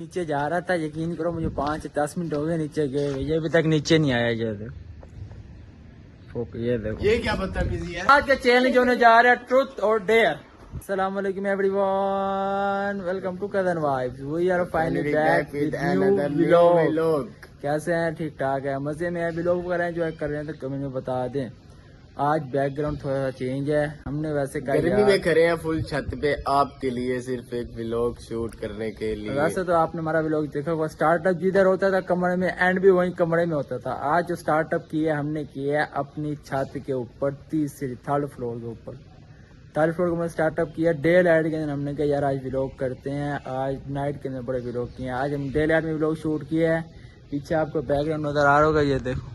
नीचे जा रहा था, यकीन करो मुझे 5-10 मिनट हो गए नीचे गए, ये अभी तक नीचे नहीं आया। ये देखो ये क्या बदतमीजी है। आज का चैलेंज होने जा रहा है ट्रुथ और डेयर। अस्सलाम वालेकुम everyone, welcome to Kadan vibes. We are finally back with new vlog. कैसे हैं? ठीक ठाक है, मजे में है। व्लॉग वगैरह एंजॉय कर रहे हैं तो कमेंट में बता दें। आज बैकग्राउंड थोड़ा सा चेंज है, हमने वैसे गर्मी में खड़े हैं फुल छत पे आपके लिए, सिर्फ एक व्लॉग शूट करने के लिए। वैसे तो आपने हमारा व्लॉग देखा होगा, स्टार्टअप जिधर होता था कमरे में, एंड भी वही कमरे में होता था। आज जो स्टार्टअप किया हमने किया अपनी छत के ऊपर, थर्ड फ्लोर के ऊपर। थर्ड फ्लोर को मैंने स्टार्टअप किया। डे लाइट के दिन हमने कहा यार आज व्लॉग करते हैं, आज नाइट के दिन बड़े व्लॉग किए हैं। आज हम डे लाइट में व्लॉग शूट किया है। पीछे आपको बैकग्राउंड नजर आ रहा होगा, ये देखो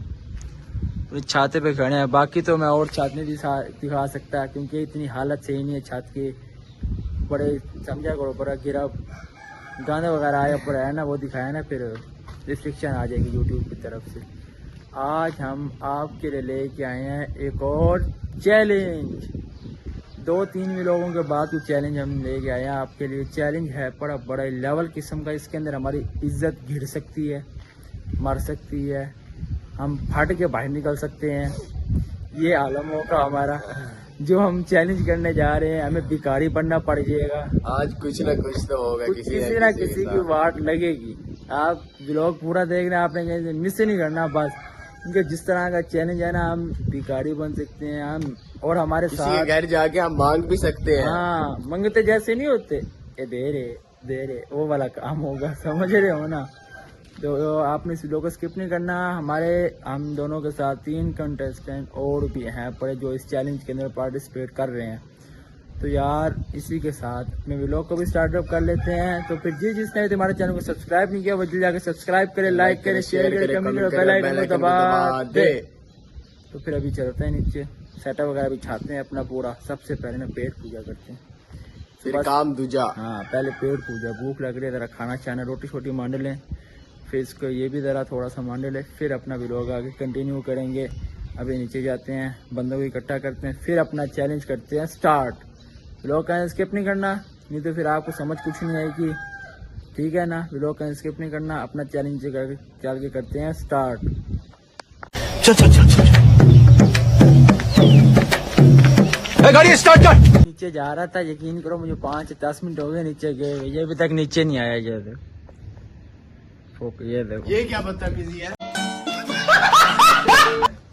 छाते पे खड़े हैं। बाकी तो मैं और छत नहीं दिखा सकता क्योंकि इतनी हालत सही नहीं है छत की। बड़े समझा करो, बड़ा गिरा गाने वगैरह आया पर है ना, वो दिखाया ना फिर रिस्ट्रिक्शन आ जाएगी यूट्यूब की तरफ से। आज हम आपके लिए लेके आए हैं एक और चैलेंज। 2-3 लोगों के बाद वो चैलेंज हम लेके आए हैं आपके लिए। चैलेंज है बड़ा लेवल किस्म का। इसके अंदर हमारी इज्जत गिर सकती है, मर सकती है, हम फट के बाहर निकल सकते हैं। ये आलम होगा हमारा जो हम चैलेंज करने जा रहे हैं। हमें भिखारी बनना पड़ जाएगा आज कुछ ना कुछ तो होगा, किसी ना किसी की वाट लगेगी। आप व्लॉग पूरा देखना, आपने मिस नहीं करना बस। क्योंकि जिस तरह का चैलेंज है ना, हम भिखारी बन सकते हैं हम, और हमारे साथ घर जाके हम मांग भी सकते हैं। हाँ, मंगते जैसे नहीं होते, ये दे रहे वो वाला काम होगा, समझ रहे हो ना। तो आपने इस वीडियो को स्किप नहीं करना। हम दोनों के साथ 3 कंटेस्टेंट और भी हैं पड़े जो इस चैलेंज के अंदर पार्टिसिपेट कर रहे हैं। तो यार इसी के साथ मैं व्लॉग को भी स्टार्टअप कर लेते हैं। तो फिर जिसने हमारे चैनल को सब्सक्राइब नहीं किया वो जल्दी जाकर सब्सक्राइब करे, लाइक करे, शेयर करे, कमेंट करे, बेल आइकन को दबा दे। तो फिर अभी चलते हैं नीचे, सेटअप वगैरह भी छाते हैं अपना पूरा। सबसे पहले ना पेट पूजा करते हैं, फिर काम दूजा। हाँ पहले पेट पूजा। भूख लग रही है, जरा खाना चाहना, रोटी छोटी मांड लें, फिर इसको ये भी ज़रा थोड़ा सा मांड ले, फिर अपना व्लॉग आगे कंटिन्यू करेंगे। अभी नीचे जाते हैं, बंदों को इकट्ठा करते हैं, फिर अपना चैलेंज करते हैं स्टार्ट। व्लॉग का स्किप नहीं करना, नहीं तो फिर आपको समझ कुछ नहीं आएगी, ठीक है ना। व्लॉग का स्किप नहीं करना, अपना चैलेंज चल के करते हैं स्टार्ट। गाड़ी स्टार्ट कर। नीचे जा रहा था, यकीन करो मुझे 5-10 मिनट हो गए नीचे गए, ये अभी तक नीचे नहीं आया। ये देखो ये क्या बदतमीजी है।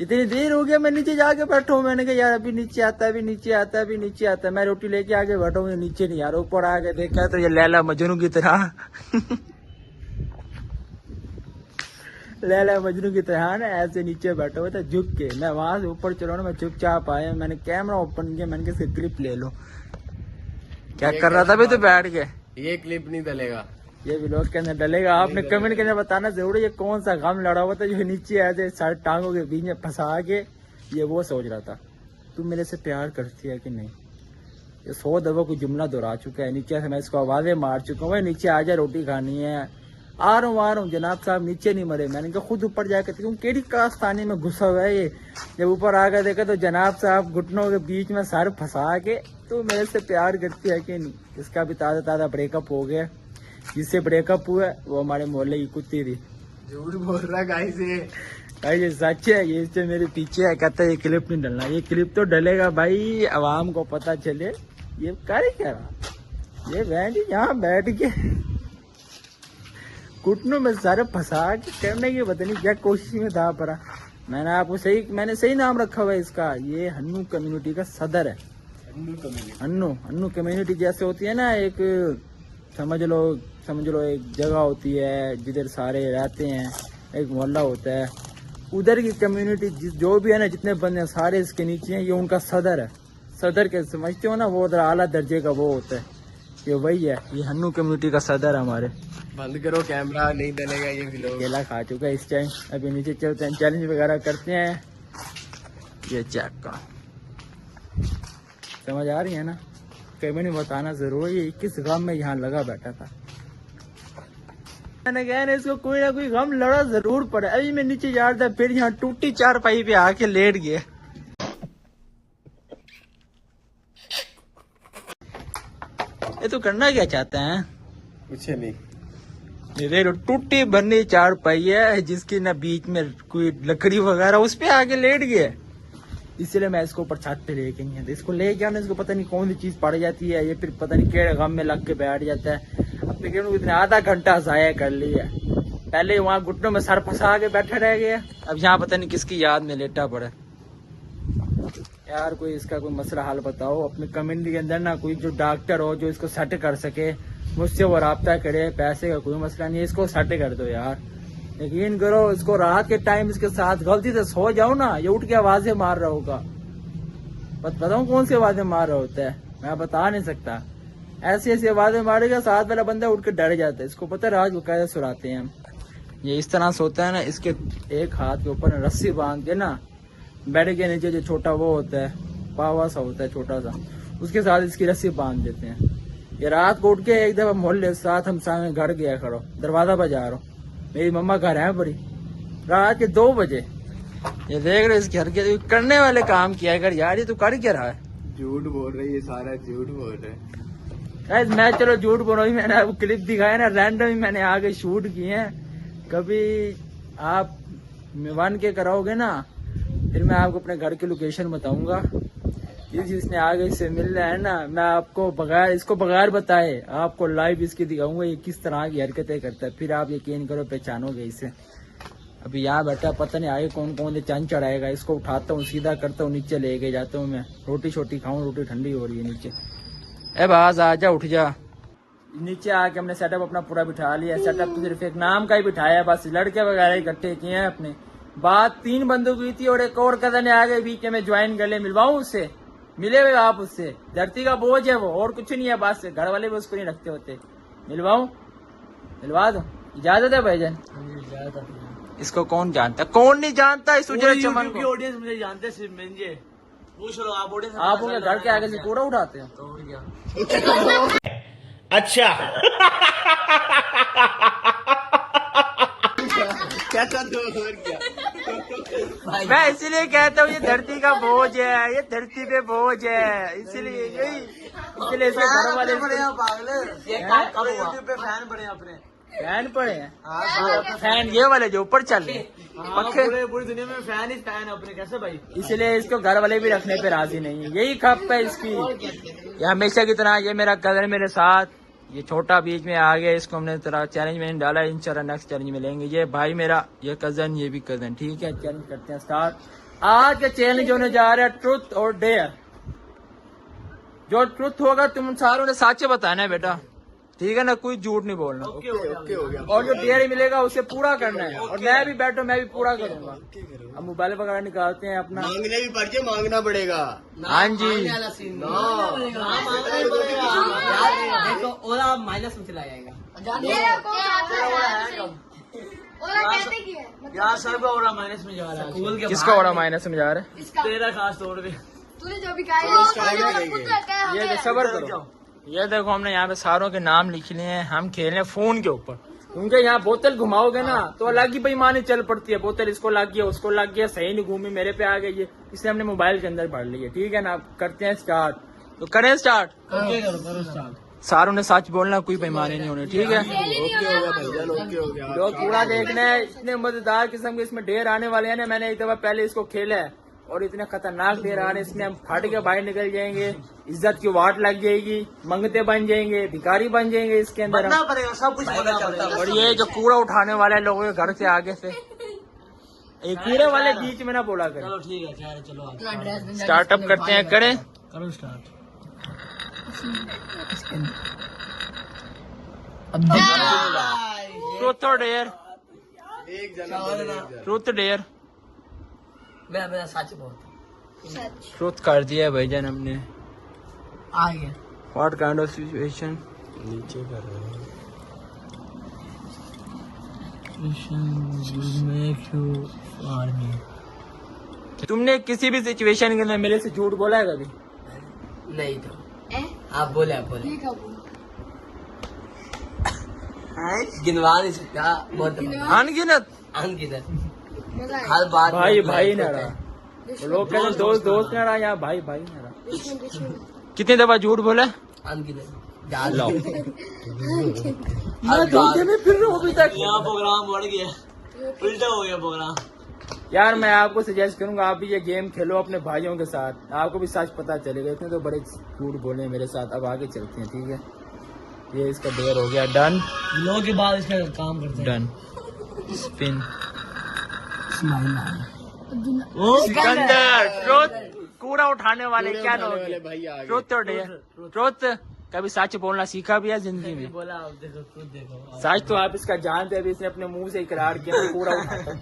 इतनी देर हो गया मैं नीचे जाके बैठा हूँ। मैंने कहा यार अभी नीचे आता है, अभी नीचे आता है, अभी नीचे आता है। मैं रोटी लेके आगे बैठा हूँ, नीचे नहीं आ रहा। ऊपर आके देखा तो ये लैला मजनू की तरह लैला मजनू की तरह ना ऐसे नीचे बैठा हुआ था झुक के। मैं वहां से ऊपर चला ना, मैं चुपचाप आया, मैंने कैमरा ओपन किया, मैंने कहा क्लिप ले लो। क्या कर रहा था अभी तो बैठ के? ये क्लिप नहीं डलेगा, ये व्लॉग के अंदर डलेगा। आपने कमेंट के अंदर बताना जरूर ये कौन सा गम लड़ा हुआ था जो नीचे ऐसे सारे टांगों के बीच में फंसा के ये वो सोच रहा था तू मेरे से प्यार करती है कि नहीं। ये 100 दफा कोई जुमला दोहरा चुका है नीचे से, मैं इसको आवाजें मार चुका हूँ, नीचे आ जा रोटी खानी है। आ रहा हूँ जनाब साहब, नीचे नहीं मरे। मैंने कहा खुद ऊपर जाकर क्यों केड़ी कास्तानी में घुसा हुआ है ये। जब ऊपर आकर देखा तो जनाब साहब घुटनों के बीच में सर फंसा के तू मेरे से प्यार करती है कि नहीं। इसका भी ताज़ा ब्रेकअप हो गया। जिससे ब्रेकअप हुआ वो हमारे मोहल्ले की कुत्ती थी। झूठ बोल रहा गाइस ये सच है। ये इससे मेरे पीछे है, कहता है ये क्लिप नहीं डलना। ये क्लिप तो डलेगा भाई, आवाम को पता चले ये कर क्या रहा। ये बहन जी यहाँ बैठ के घुटनों में सारे फंसा के करने की पता नहीं क्या कोशिश में था परा। मैंने सही नाम रखा हुआ है इसका। ये हन्नू कम्युनिटी का सदर है। हन्नू कम्युनिटी जैसे होती है ना, एक समझ लो एक जगह होती है जिधर सारे रहते हैं, एक मोहल्ला होता है, उधर की कम्युनिटी जो भी है ना, जितने बंदे हैं सारे इसके नीचे हैं। ये उनका सदर है। सदर के समझते हो ना, वो उधर आला दर्जे का वो होता है, ये वही है। ये हन्नू कम्युनिटी का सदर हमारे। बंद करो कैमरा, नहीं डलेगा ये व्लॉग। केला खा चुका है इस टाइम। अभी नीचे चलते हैं, चैलेंज वगैरह करते हैं। ये चेक का समझ आ रही है ना, कभी नहीं बताना जरूर। ये 21 गम में यहाँ लगा बैठा था। मैंने कहा ना इसको कोई ना कोई गम लड़ा जरूर पड़े। अभी मैं नीचे जा रहा था, फिर यहाँ टूटी चारपाई पे आके लेट गया। ये तो करना क्या चाहते हैं? कुछ नहीं, ये देख लो टूटी बनी चारपाई है जिसकी ना बीच में कोई लकड़ी वगैरह उस पे आके लेट गया, इसलिए मैं इसको ऊपर छत पे लेके नहीं आता। इसको ले गया ना, इसको पता नहीं कौन सी चीज पड़ जाती है, ये फिर पता नहीं केड़े गम में लग के बैठ जाता है। अब तकरीबन इतने आधा घंटा जाया कर लिया, पहले वहाँ घुटनों में सर फंसा के बैठा रह गया, अब यहाँ पता नहीं किसकी याद में लेटा पड़ा। यार कोई इसका कोई मसला हल बताओ, अपने कम्युनिटी के अंदर ना कोई जो डॉक्टर हो जो इसको सेट कर सके, मुझसे वो राब्ता करे। पैसे का कोई मसला नहीं है, इसको सेट कर दो यार। यकीन करो, इसको रात के टाइम इसके साथ गलती से सो जाओ ना, ये उठ के आवाजें मार रहा होगा। बताऊं कौन सी आवाजें मार रहा होता है, मैं बता नहीं सकता। ऐसी ऐसी आवाजें मारेगा, साथ वाला बंदा उठ के डर जाता है। इसको पता है रात को कैसे सुलाते हैं हम। ये इस तरह सोता है ना, इसके एक हाथ के ऊपर रस्सी बांध के ना, बेड के नीचे जो छोटा वो होता है, पावा सा होता है छोटा सा, उसके साथ इसकी रस्सी बांध देते हैं। ये रात को उठ के एक दफा मोहल्ले साथ हम सामने घर गया खड़ो, दरवाजा बजा रहा हूँ, मेरी मम्मा घर है बड़ी, रात के 2 बजे। ये देख रहे इस घर के करने वाले काम किया कर यार, ये तू कर क्या रहा है? झूठ बोल रही है, सारा झूठ बोल रहे हैं। गाइस मैं चलो झूठ बोल रहा हूँ, मैंने आपको क्लिप दिखाया ना, रैंडम ही मैंने आगे शूट किए हैं। कभी आप वन के कराओगे ना, फिर मैं आपको अपने घर की लोकेशन बताऊंगा। जिसने आगे से मिलना है ना, मैं आपको बगैर बताए आपको लाइव इसकी दिखाऊंगा ये किस तरह की हरकतें करता है, फिर आप यकीन करो पहचानोगे इसे। अभी यहाँ बैठा, पता नहीं आगे कौन कौन से चंद चढ़ाएगा। इसको उठाता हूँ, सीधा करता हूँ, नीचे लेके जाता हूँ मैं, रोटी छोटी खाऊं, रोटी ठंडी हो रही है नीचे। ए बाज आ जा, उठ जा। नीचे आके हमने सेटअप अपना पूरा बिठा लिया। सेटअप तो सिर्फ एक नाम का ही बिठाया, बस लड़के वगैरह इकट्ठे किए हैं अपने। बात 3 बंदों की थी और एक और कदर ने आगे बीच में ज्वाइन कर ले, मिलवाऊं उससे, मिले हुए आप उससे, धरती का बोझ है वो, और कुछ नहीं है। बस घर वाले भी उसको नहीं रखते होते, मिलवाऊं, मिलवा दो, इजाजत है भाईजान? इसको कौन जानता, कौन नहीं जानता इस उजड़े चमन को? ऑडियंस मुझे जानते हैं, सिर्फ मेंजे पूछ लो आप ऑडियंस। आप उनके घर के आगे से कूड़ा उठाते हैं तो और क्या? अच्छा क्या करते हो और क्या? मैं इसीलिए कहता हूँ ये धरती का बोझ है, ये धरती पे बोझ है, इसीलिए यही, इसलिए इसके घर वाले यूट्यूब पे फैन बने अपने, फैन पड़े हैं। फैन ये वाले जो ऊपर चल रहे पक्के, पूरी दुनिया में फैन ही फैन है अपने, कैसे भाई? इसलिए इसको घर वाले भी रखने पे राजी नहीं है, यही खप है इसकी। ये हमेशा की तरह, ये मेरा कजन मेरे साथ, ये छोटा बीच में आ गया, इसको हमने तरह चैलेंज में डाला, इंशाल्लाह नेक्स्ट चैलेंज में लेंगे। ये भाई मेरा, ये कजन, ये भी कजन, ठीक है। चैलेंज करते हैं स्टार्ट। आज का चैलेंज होने जा रहा है ट्रुथ और डेयर। जो ट्रुथ होगा तुम सारों ने सच बताना है बेटा, ठीक है ना, कोई झूठ नहीं बोलना। ओके हो गया। और जो डेयर मिलेगा उसे पूरा करना है, और मैं भी बैठो, मैं भी पूरा करूंगा। अब मोबाइल वगैरह निकालते हैं अपना, मांगने भी पड़ जाए, मांगना पड़ेगा। हाँ जी, देखो ओला माइनस में चला जाएगा यार, सर को ओला माइनस में जा रहा है। किसका ओरा माइनस में जा रहा है? तेरा खास तौर पे तूने जो भी कहा ये सबर करो। ये देखो हमने यहाँ पे सारों के नाम लिख लिए हैं, हम खेल रहे हैं फोन के ऊपर। क्योंकि यहाँ बोतल घुमाओगे ना तो अलग ही बेईमानी चल पड़ती है, बोतल इसको लग गया, उसको लग गया, सही नहीं घूमी, मेरे पे आ गई है, इसलिए हमने मोबाइल के अंदर भर लिया, ठीक है ना। करते हैं स्टार्ट, तो करें स्टार्ट। सारों ने सच बोलना, कोई बेईमानी नहीं होनी, ठीक है। ओके हो गया भाईजान, ओके हो गया। लोग पूरा देखना है, इतने मजेदार किस्म के इसमें ढेर आने वाले हैं ना। मैंने एक दफा पहले इसको खेला है और इतने खतरनाक ढेर आ रहे हैं, इसमें हम फट के बाहर निकल जाएंगे, इज्जत की वाट लग जाएगी, मंगते बन जाएंगे, भिखारी बन जाएंगे इसके अंदर हम। पड़ेगा, सब कुछ पता चलता है। और ये जो कूड़ा उठाने वाले लोगों के घर से आगे से, ये कूड़े वाले बीच में ना बोला करें। चलो ठीक है, चलो स्टार्टअप करते हैं, करें, करो स्टार्ट। ट्रूथ और डेयर, एक जना ट्रूथ डेयर। मैं सच बोलता ट्रूथ कर दिया है भाईजान हमने। आ गया। What kind of situation? नीचे कर रहे हैं। तुमने किसी भी सिचुएशन के अंदर मेरे से झूठ बोला है कभी? नहीं तो आप बोले, आप बोले। गिनवा नहीं सकता, बहुत अनगिनत अनगिनत हर बात भाई भाई ना रहा, लोग कहते हैं दोस्त दोस्त ना रहा, यहाँ भाई भाई ना रहा। कितनी दफा झूठ बोला? अनगिनत लो मैं धोखे में फिर रहा हूँ अभी तक। यहाँ प्रोग्राम बढ़ गया, उल्टा हो गया प्रोग्राम। यार मैं आपको सजेस्ट करूंगा आप भी ये गेम खेलो अपने भाइयों के साथ, आपको भी सच पता चलेगा। इतने तो बड़े झूठ बोले मेरे साथ। अब आगे चलते हैं, ठीक है। ये इसका डेयर हो गया डन। लोगों के बाद इसका काम करते हैं। डन स्पिन सिकंदर ट्रुथ कूड़ा उठाने वाले क्या लोग वाले भाई आ गए। ट्रुथ और डेयर। ट्रुथ कभी सच बोलना सीखा भी है जिंदगी में। बोला आप देखो, खुद देखो। सच तो आप इसका जानते हैं, अभी इसने अपने मुंह से इकरार किया मैं कूड़ा उठाता हूं।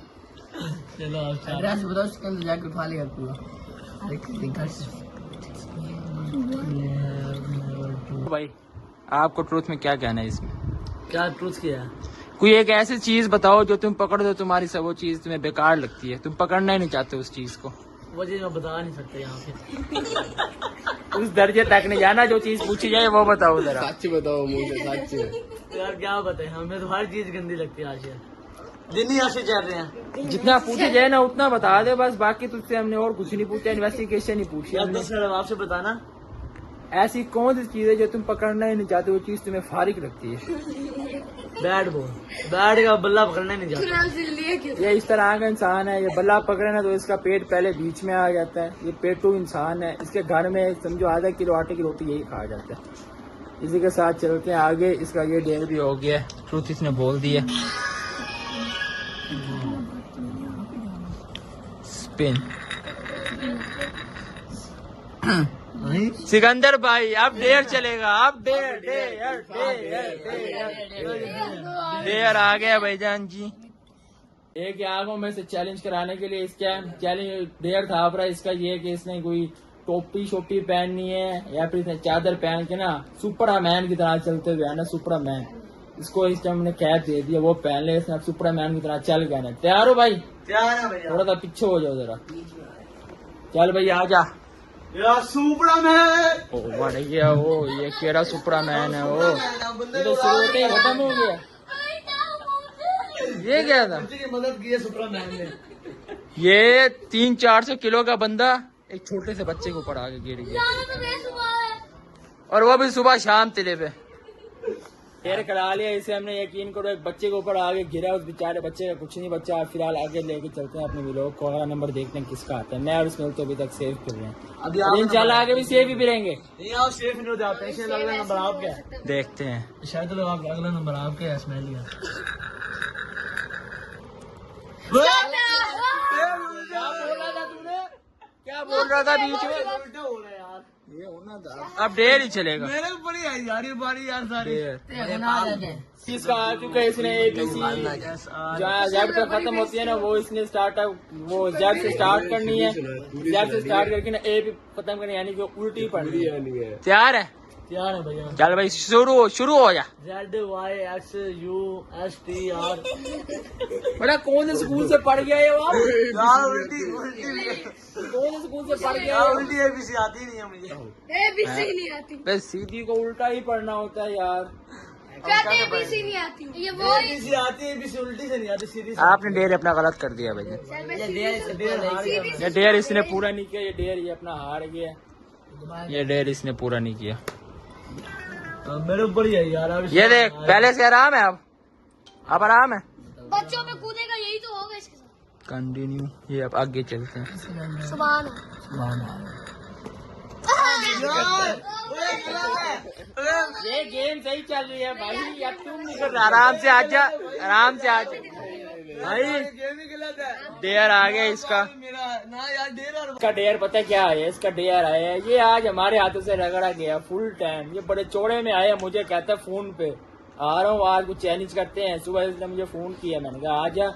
चलो आप एड्रेस बताओ, सिकंदर जाके उठा लिया पूरा। भाई आपको ट्रुथ में क्या कहना है इसमें? क्या ट्रूथ किया? कोई एक ऐसी चीज बताओ जो तुम पकड़ दो तुम्हारी सब वो चीज तुम्हें बेकार लगती है, तुम पकड़ना ही नहीं चाहते उस चीज को। वो चीज मैं बता नहीं सकता यहाँ पे। उस दर्जे तक नहीं जाना, जो चीज पूछी जाए वो बताओ जरा। सच बताओ मुझे, सच। यार क्या बताए, हमें तो हर चीज गंदी लगती है आज यार। दिन ही ऐसे चल रहे हैं। जितना पूछी जाए ना उतना बता दे बस, बाकी तुझसे हमने और कुछ नहीं पूछा, इन्वेस्टिगेशन नहीं पूछी यार हमने। तो सर आपसे बताना, ऐसी कौन सी चीज है जो तुम पकड़ना ही नहीं चाहते, वो चीज तुम्हें फारिग लगती है? बैट बॉल, बैट का बल्ला पकड़ना नहीं जाता। ये इस तरह का इंसान है, ये बल्ला पकड़े ना तो इसका पेट पहले बीच में आ जाता है। ये पेटू इंसान है, इसके घर में समझो आधा किलो आटे की रोटी यही खा जाता है। इसी के साथ चलते हैं आगे। इसका ये डेयर भी हो गया, ट्रुथ इसने बोल दिया। स्पिन सिकंदर भाई अब डेयर चलेगा, अब डेयर डेयर डेयर डेयर आ गया भाईजान जी। एक आंखों में से चैलेंज कराने के लिए इसका चैलेंज डेयर था अपना इसका ये कि इसने कोई टोपी शोपी पहननी है या फिर इसने चादर पहन के ना सुपरमैन की तरह चलते हुए है ना, सुपरमैन। इसको इस टाइम हमने कैप दे दिया, वो पहन ले, इसने अब सुपरमैन की तरह चल गया ना। तैयार हो भाई? तैयार है भैया। थोड़ा सा पीछे हो जाओ जरा। चल भाई आ जा। यार सुपरमैन। ओ बढ़ गया वो, ये केड़ा सुपरमैन है वो, ये तो शुरू होते ही खत्म हो गया। ये क्या था? मुझे मदद की है सुपरमैन ने। ये 300-400 किलो का बंदा एक छोटे से बच्चे के ऊपर आके गिर गया, और वो भी सुबह शाम तिले पे। डेयर करा लिया इसे हमने, यकीन करो एक बच्चे के ऊपर आगे गिरा, उस बेचारे बच्चे का कुछ नहीं बच्चा। फिलहाल आगे लेके चलते हैं अपने व्लॉग को, अगला नंबर देखते हैं किसका आता है। मैं और इसमें तो अभी तक सेव कर रहे हैं, अभी और इंशाल्लाह आगे भी सेव ही रहेंगे। नहीं आप सेफ नहीं हो जाते हैं, शायद अगला नंबर आपका है। देखते हैं। शायद लोग आप अगला नंबर आपका है। स्मेल लिया क्या बोल रहा था बीच में? उल्टा हो रहा है यार, ये होना था। अब डेयर ही चलेगा। मेरे ऊपर ही आई जा रही है बारी यार सारी। किसका आ चुका है इसने ABC, जहाँ जेड पे खत्म होती है ना वो इसने स्टार्टअप, वो जेड से स्टार्ट करनी है, जेड से स्टार्ट करके ना ए पे खत्म करनी, यानी कि उल्टी पड़नी है। तैयार है? तैयार है भैया। चल भाई शुरू हो जा। ZYXUSTR। बेटा कौन से स्कूल से पढ़ गया ये वो? यार उल्टी उल्टी कौन से स्कूल से पढ़ गया यार ये? उल्टी ABC आती नहीं है मुझे। नहीं आती, बस सीधी को उल्टा ही पढ़ना होता है यार। कहते ABC नहीं आती, ये वो ABC आती है, ABC उल्टी से नहीं आती, सीधी से। आपने डेयर अपना गलत कर दिया भाई। ये डेयर इसने पूरा नहीं किया, ये डेयर ये अपना हार गया, ये डेयर इसने पूरा नहीं किया। मेरे ऊपर ही है यार। अब ये देख पहले से आराम है, अब आराम है। बच्चों में कूदेगा यही तो होगा इसके साथ। कंटिन्यू। ये अब आगे चलते हैं। सुभान ये गेम सही चल रही है भाई, अब तुम नहीं कर। आराम से आजा, आराम से आजा भाई। डेयर आ गया इसका। मेरा ना यार डेर और इसका डेयर पता क्या है? इसका डेयर आया है, ये आज हमारे हाथों से रगड़ा गया फुल टाइम। ये बड़े चौड़े में आया, मुझे कहता है फोन पे आ रहा हूँ आज कुछ चैलेंज करते हैं। सुबह इसने मुझे फोन किया, मैंने कहा आजा।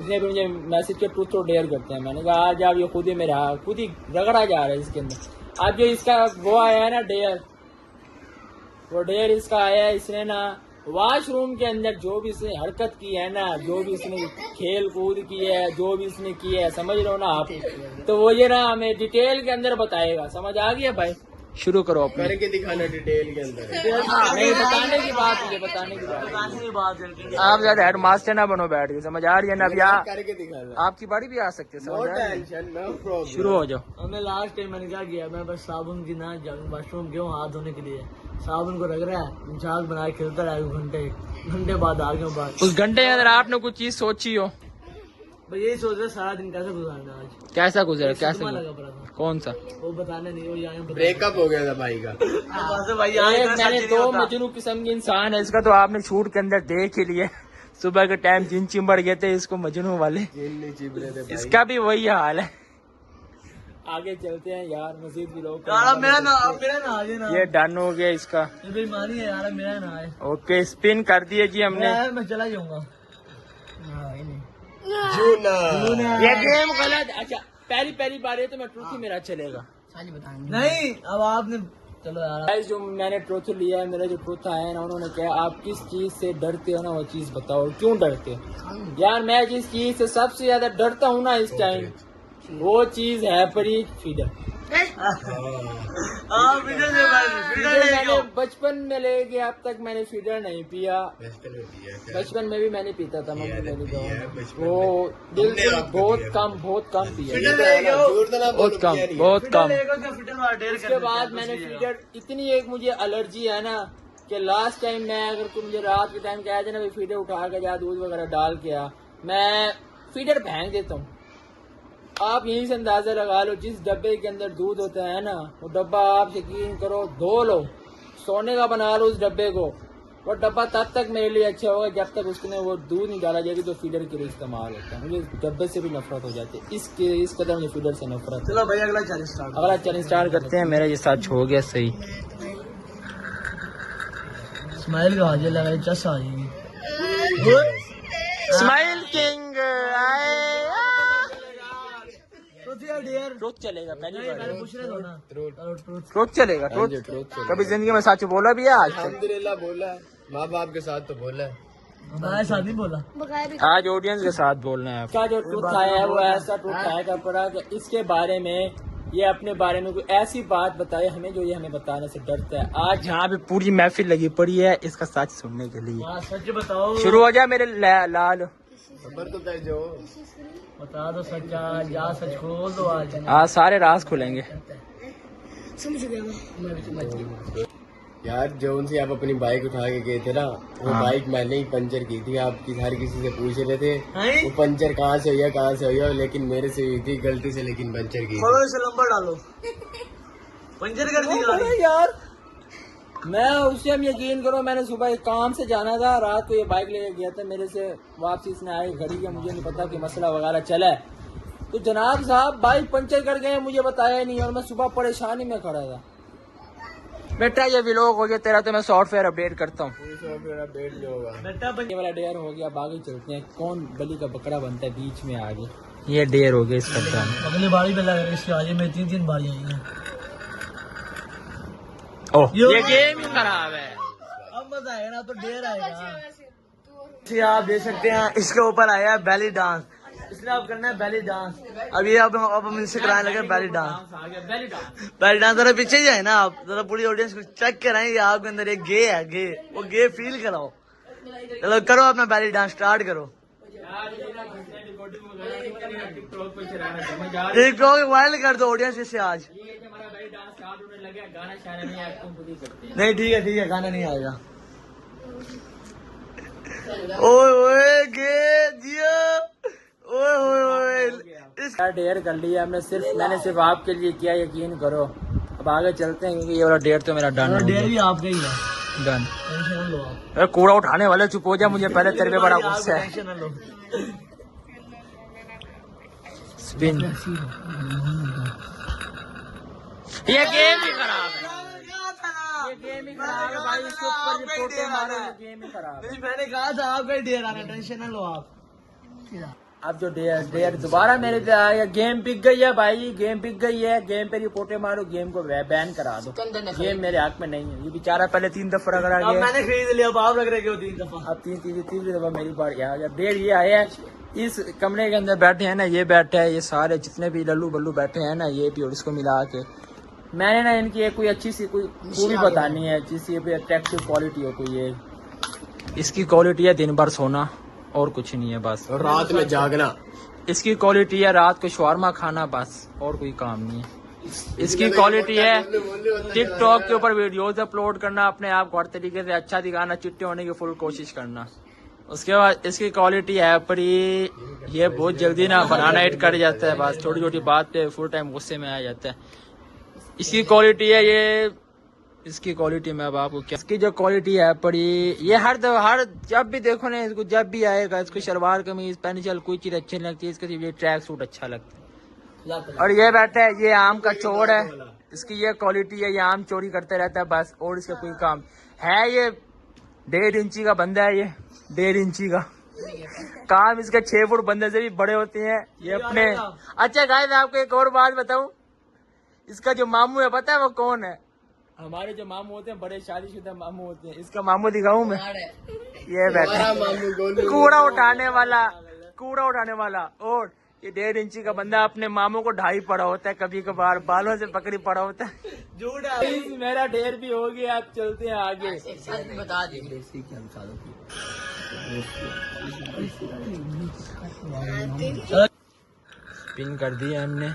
इसने भी मुझे मैसेज के ट्रूथ और डेयर करते हैं, मैंने कहा आज आप। ये खुद ही मेरा खुद ही रगड़ा जा रहा है इसके अंदर। अब जो इसका वो आया है ना डेयर, वो डेयर इसका आया है, इसने ना वॉशरूम के अंदर जो भी इसने हरकत की है ना, जो भी इसने खेल कूद की है, जो भी इसने की है, समझ लो ना आप, तो वो ये ना हमें डिटेल के अंदर बताएगा। समझ आ गया भाई? शुरू करो अपने। करके दिखाना डिटेल के अंदर। नहीं, बताने की बात है, बताने की बात बताने की बात है। आप ज्यादा हेड मास्टर ना बनो बैठ के, समझ आ रही है ना? अब यहाँ करके दिखाना। आपकी बारी भी आ सकती है, समझ आ रही है? Tension, no problem. शुरू हो जाओ। हमने लास्ट टाइम मैंने क्या किया, मैं बस साबुन की ना वॉशरूम गया हाथ धोने के लिए, साबुन को रख रहा है, झाग बना के खेलता रहा, घंटे बाद आ गया बाद। उस घंटे के अंदर आपने कुछ चीज सोची हो? बस यही सोच रहे सारा दिन कैसे गुजारना आज। कैसा गुजरा? कैसे सदमा गुजरा? लगा पड़ा था, कौन सा? वो बताने नहीं, वो यहाँ ब्रेकअप हो गया था भाई का। भाई मैंने दो मजनू किस्म के इंसान है, इसका तो आपने शूट के अंदर देख ही लिया। सुबह के टाइम जिन चिंबड़ गए थे इसको मजनू वाले, नहीं चिप रहे थे भाई। इसका भी वही हाल है। आगे चलते हैं यार, मजीद भी लोग। मेरा ना ना ये डन हो गया इसका। ये बेईमानी है यार, मेरा ना है। ओके, स्पिन कर दिए जी हमने। मैं चला जाऊंगा। जूना। ये गेम गलत। अच्छा, पहली पहली बार है तो मैं ट्रूथ ही मेरा चलेगा। नहीं अब आपने, चलो यार। गाइस, जो मैंने ट्रूथ लिया है, मेरा जो ट्रूथ आया है ना, उन्होंने कहा आप किस चीज से डरते हो ना, वो चीज बताओ, क्यों डरते हो? यार मैं जिस चीज से सबसे ज्यादा डरता हूँ ना इस टाइम, वो चीज है परी फीडर। मैंने बचपन में ले गया, अब तक मैंने फीडर नहीं पिया। बचपन में भी मैंने पीता था, मम्मी मेरी दो, वो दिल से बहुत कम पिया, बहुत कम। उसके बाद मैंने फीडर इतनी, एक मुझे एलर्जी है ना कि लास्ट टाइम मैं, अगर कोई मुझे रात के टाइम कहा जाए ना फीडर उठा के जा, दूध वगैरह डाल के आ, मैं फीडर फेंक देता हूँ। आप यहीं से अंदाजा लगा लो, जिस डब्बे के अंदर दूध होता है ना, वो डब्बा आप यकीन करो धो लो, सोने का बना लो उस डब्बे को, वो डब्बा तब तक मेरे लिए अच्छा होगा जब तक उसमें वो दूध नहीं डाला जाएगी, तो फीडर के लिए इस्तेमाल होता है। मुझे डब्बे से भी नफरत हो जाती है, इस कदर मुझे फीडर से नफरत। चलो भाई अगला चैलेंज स्टार्ट करते हैं। मेरा ये सच हो गया सही। स्माइल का हाजिर लगा, चस आ जाएगी। स्माइल किंग आए। ट्रूथ चलेगा, पहली बार पूछ रहे हो ना। ट्रूथ चलेगा। ट्रूथ कभी जिंदगी में सच बोला भी है आज तक? अल्हम्दुलिल्लाह बोला है, माँ बाप के साथ तो बोला है। हमारे साथ नहीं बोला, आज ऑडियंस के साथ बोलना है। क्या जो ट्रूथ आया है वो ऐसा ट्रूथ आएगा पड़ा कि इसके बारे में, ये अपने बारे में कोई ऐसी बात बताए हमें जो ये हमें बताने से डरता है। आज यहाँ पे पूरी महफिल लगी पड़ी है इसका सच सुनने के लिए। सच बताओ। शुरू हो जाए मेरे लाल। खबर तो तय जो बता दो सच्चा, जा सच खोल दो आज सारे राज खुलेंगे। समझ गया यार जो उनसे आप अपनी बाइक उठा के गए थे ना, वो बाइक मैंने ही पंचर की थी। आप हर किसी से पूछ रहे थे वो पंचर कहाँ से हुई, लेकिन मेरे से हुई थी गलती से, लेकिन पंचर की। से नंबर डालो, पंचर कर दी यार मैं उससे हम यकीन करो, मैंने सुबह काम से जाना था, रात को ये बाइक लेके गया था, मेरे से वापसी इसने आई घड़ी का, मुझे नहीं पता कि मसला वगैरह चला है, तो जनाब साहब बाइक पंचर कर गए, मुझे बताया नहीं, और मैं सुबह परेशानी में खड़ा था। बेटा ये व्लॉग हो गया तेरा, तो मैं सॉफ्टवेयर अपडेट करता हूँ। ये वाला डेयर हो गया, बागी चलते हैं, कौन बलि का बकरा बनता है, बीच में आ गई, ये डेयर हो गया इसका काम। अगली बारी पे लग रही है, इसके आगे में 3 बारी आई है। ओह ये गेम ही खराब है। अब मजा आएगा ना, तो डेयर आएगा। आप देख सकते हैं इसके ऊपर आया है बेली डांस, इसलिए आप करना है बेली डांस। अभी अब हम इनसे कराने लगे बेली डांस। बेली डांस जरा पीछे ही है ना, आप जरा पूरी ऑडियंस को चेक कराएं, आपके अंदर एक गे है, गे वो गे फील कराओ। चलो करो अपना बेली डांस स्टार्ट करो। एक वायरल कर दो ऑडियंस इससे आज। नहीं ठीक है गाना नहीं आएगा। ओए ओए गे जियो, ओए ओए ओए डेयर कर लिया हमने, मैंने सिर्फ आपके लिए किया, यकीन करो। अब आगे चलते हैं क्योंकि ये वाला डेयर तो मेरा डन। डेयर भी आपका ही है, डन। टेंशन लो आप। अरे कूड़ा उठाने वाले चुप हो जा, मुझे पहले तेरे पे बड़ा गुस्सा है। टेंशन लो। स्पिन। ये गेम ही खराब है, ये गेम ही खराब है भाई, इसके ऊपर ये फोटो मारो, ये गेम ही खराब है। मैंने कहा था आपका ही डेयर आना, टेंशन न लो आप। अब जो डेयर दोबारा मेरे पे आया, गेम पिक गई है भाई, गेम पिक गई है, गेम पे रिपोर्टे मारो, गेम को बैन करा दो, गेम मेरे हक में नहीं है। ये बेचारा पहले 3 दफा रगड़ा गया, मैंने खरीद लिया, अब आप लग रहे हो 3 दफा। अब तीसरी दफा मेरी बार आ गया। डेयर ये आया है, इस कमरे के अंदर बैठे हैं ना, ये बैठा है, ये सारे जितने भी लल्लू बल्लू बैठे हैं ना, ये भी, और इसको मिला के मैंने ना इनकी एक कोई अच्छी सी कोई खूबी बतानी है, अच्छी सी कोई अट्रैक्टिव क्वालिटी हो कोई। ये इसकी क्वालिटी है दिन भर सोना और कुछ नहीं है बस, और रात में जागना। इसकी क्वालिटी है रात को शवारमा खाना बस, और कोई काम नहीं है। इसकी क्वालिटी है टिकटॉक के ऊपर वीडियोस अपलोड करना, अपने आप को हर तरीके से अच्छा दिखाना, चिट्टे होने की फुल कोशिश करना। उसके बाद इसकी क्वालिटी है पर ये बहुत जल्दी ना बनाना हिट कर जाता है, बस छोटी छोटी बात पे फुल टाइम गुस्से में आ जाता है। इसकी क्वालिटी है ये, इसकी क्वालिटी में अब आपको क्या, इसकी जो क्वालिटी है पर ये हर जब भी देखो ना इसको, जब भी आएगा इसको शलवार कमीज पैंट शर्ट कोई चीज अच्छी नहीं लगती, इसका सिर्फ ये ट्रैक सूट अच्छा लगता है। और ये बैठा है ये आम का चोर है, इसकी ये क्वालिटी है, ये आम चोरी करते रहता है बस, और इसका कोई काम है। ये 1.5 इंची का बंदा है, ये 1.5 इंची का काम, इसके 6 फुट बंदे से भी बड़े होते हैं ये अपने। अच्छा गाइस आपको एक और बात बताऊं, इसका जो मामू है पता है वो कौन है? हमारे जो मामू होते हैं बड़े शादीशुदा मामू होते हैं, इसका मामू दिखाऊं मैं? ये बैठा कूड़ा उठाने वाला और ये 1.5 इंची का बंदा अपने मामू को 2.5 पड़ा होता है, कभी कभार बालों से पकड़ी पड़ा होता है। झूठा मेरा ढेर भी हो गया, आप चलते हैं आगे। बता दी पिन कर दिया हमने,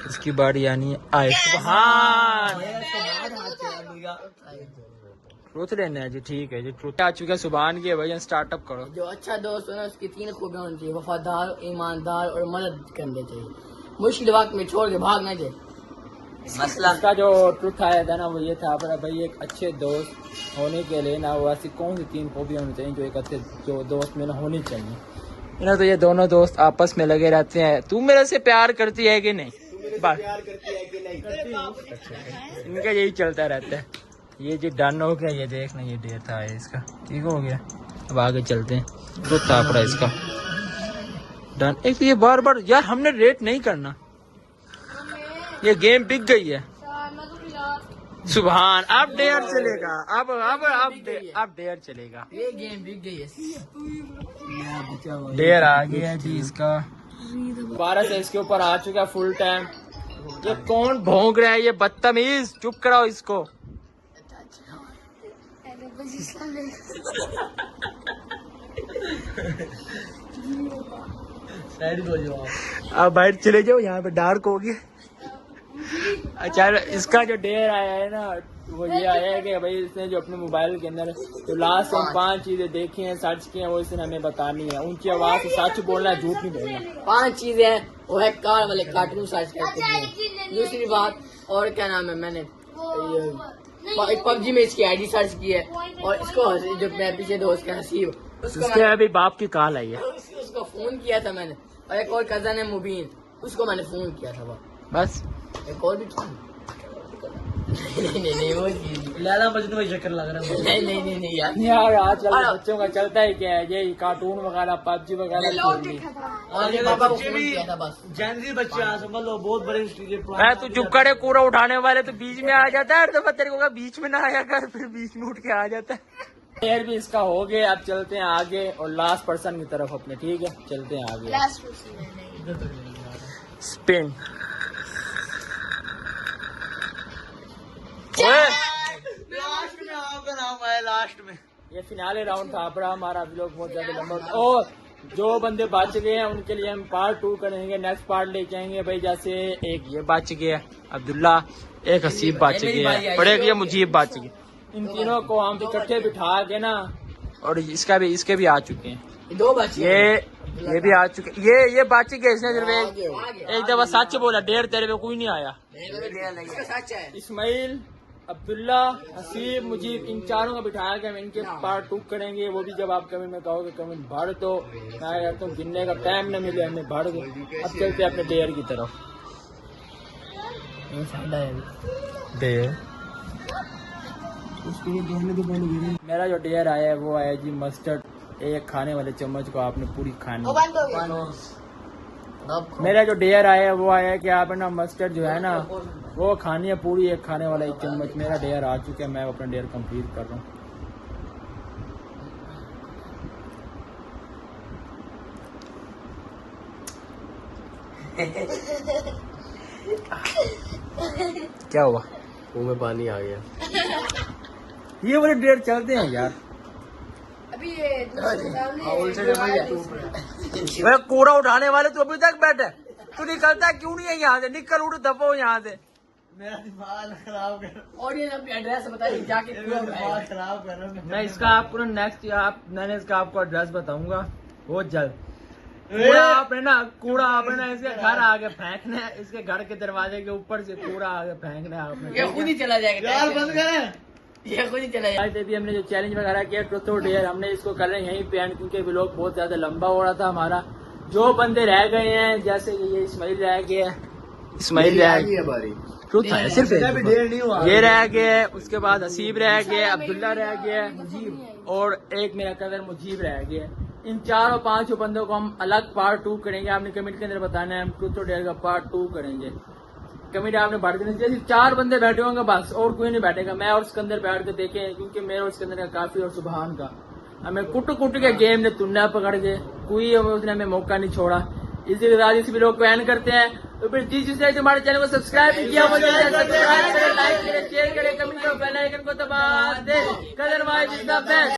इसकी बारी आनी है आए। सुभान ट्रूथ लेना है जी, ठीक है जी, ट्रूथ आ चुका है सुभान की। भैया स्टार्टअप करो। जो अच्छा दोस्त हो ना उसकी 3 खूबियां होनी चाहिए, वफादार, ईमानदार और मदद करनी चाहिए। मुश्किल वक्त में छोड़ के भाग ना जाए। मसला इसका जो ट्रूथ आया था ना वो ये था भाई, एक अच्छे दोस्त होने के लिए ना वो ऐसी कौन सी 3 खूबियां होनी चाहिए जो एक अच्छे जो दोस्त में ना होनी चाहिए ना। तो ये दोनों दोस्त आपस में लगे रहते हैं, तू मेरे से प्यार करती है कि नहीं, बस इनका यही चलता रहता है। ये जो डन हो गया, ये देखना ये डेट था इसका, ठीक हो गया। अब आगे चलते हैं, तो ताप रहा इसका डन। एक तो ये बार बार यार हमने रेट नहीं करना, ये गेम बिक गई है। सुभान अब डेयर चलेगा, अब डेयर चलेगा। ये गेम बिक गई है, डेयर आ गया जी इसका। 12 से इसके ऊपर आ चुका फुल टाइम। ये कौन भौंक रहा है, ये बदतमीज, चुप कराओ इसको। अब बाहर चले जाओ, यहाँ पे डार्क हो गया। अच्छा इसका जो डेयर आया है ना वो ये आया है कि भाई इसने जो अपने मोबाइल के अंदर जो लास्ट टाइम 5 चीजें देखी हैं, सर्च की हैं, वो इसने हमें बतानी है। ऊंची आवाज से सच बोलना, झूठ नहीं बोलना। 5 चीजें हैं, वो है कार वाले कार्टून सर्च करते हैं। दूसरी बात और क्या नाम है, मैंने PUBG में इसकी आईडी सर्च की है, और इसको जो मैं पीछे दोस्त का हसीब, उसके अभी बाप की कॉल आई है, उसको फोन किया था मैंने। और एक और कजन है मुबीन, उसको मैंने फोन किया था। बस एक और भी नहीं वो लैला मजनू में चक्कर लग रहा है। नहीं यार आजकल बच्चों का चलता है क्या है, ये कार्टून वगैरह PUBG वगैरह जेनजी बच्चे समझ लो, बहुत बड़े तू चुप करे, कूड़ा उठाने वाले तो बीच में आ जाता है। हर दफा तेरे को बीच में ना आया कर, फिर बीच में उठ के आ जाता है। डेयर भी इसका हो गया। अब चलते हैं आगे और लास्ट पर्सन की तरफ अपने, ठीक है चलते हैं आगे। स्पिन लास्ट में आपका नाम आया, लास्ट में ये फिनाले राउंड था अपना, हमारा व्लॉग बहुत ज्यादा लंबा। और जो बंदे बच गए हैं उनके लिए हम पार्ट 2 करेंगे, नेक्स्ट पार्ट लेके आएंगे भाई। जैसे एक ये बच गया अब्दुल्ला, एक हसीब बच गया और एक ये मुजीब बच गया। इन तीनों को हम इकट्ठे बिठा के ना, और इसके भी आ चुके हैं 2 बच्चे, ये भी आ चुके, ये बच गए। इसने सिर्फ एक दफा सच बोला, डेढ़ तेरे पे कोई नहीं आया। सच है। इस्माइल, अब्दुल्ला, हसीब, मुजीब, इन चारों को बिठाया के हम इनके पार्ट 2 करेंगे। वो भी जब आप कमेंट में कहोगे कमेंट भर दो, मैं तो गिनने का टाइम न मिले, हमें भर दो। अब चलते अपने डेयर की तरफ। डेयर मेरा जो डेयर आया है वो आया जी मस्टर्ड। एक खाने वाले चम्मच को आपने पूरी खानी। मेरा जो डेयर आया है वो आया है कि आप ना मस्टर्ड जो है ना वो खानी है पूरी, एक खाने वाला 1 चम्मच। मेरा डेयर आ चुका है, मैं अपना डेयर कंप्लीट कर रहा हूँ। क्या हुआ? मुंह में पानी आ गया। ये वाले डेयर चलते हैं यार। अभी ये मेरा कूड़ा उठाने वाले तो अभी तक बैठे, तू निकलता क्यों नहीं है यहाँ से? निकल उठ दबो यहाँ से। मेरा दिमाग खराब कर। ऑडियंस अपनी एड्रेस बताइए जाके पूरा दिमाग खराब कर रहा हूँ मैं इसका। आपको नेक्स्ट मैंने इसका आपको एड्रेस बताऊंगा बहुत जल्द। कूड़ा आपने ना इसके घर आगे फेंकना है, इसके घर के दरवाजे के ऊपर से कूड़ा आगे फेंकना है आपने। ये खुद ही चला जाएगा यार, बंद करें। ये खुद ही चला जाएगा। अभी हमने जो चैलेंज वगैरह किया ट्रुथ और डेयर, हमने इसको कर रहे हैं यहीं पे एंड, क्योंकि व्लॉग बहुत ज्यादा लंबा हो रहा था हमारा। जो बंदे रह गए हैं जैसे कि ये इस्माइल रह गया, इस्माइल रह गया, ट्रुथ है सिर्फ ये रह गया, उसके बाद हसीब रह गया, अब्दुल्ला रह गया, मुजीब और एक मेरा कदर मुजीब रह गया। इन 4 और 5 बंदों को हम अलग पार्ट 2 करेंगे। आपने कमेंट के अंदर बताना है, हम ट्रुथ और डेयर का पार्ट 2 करेंगे। कमेंट आपने बढ़ देना चाहिए। 4 बंदे बैठे होंगे बस, और कोई नहीं बैठेगा। मैं और सिकंदर बैठ के देखें, क्योंकि मेरे और सिकंदर का काफी और सुबहान का हमें कुट के गेम ने तुन्ना पकड़ के कोई उसने हमें मौका नहीं छोड़ा। इसी के साथ इस वीडियो को एंड करते हैं। तो फिर जिसने हमारे चैनल को सब्सक्राइब किया वो सब्सक्राइब करें, लाइक करें, शेयर करें, कमेंट करें, बेल आइकन को दबा दे। कदर वाइज इज द बेस्ट।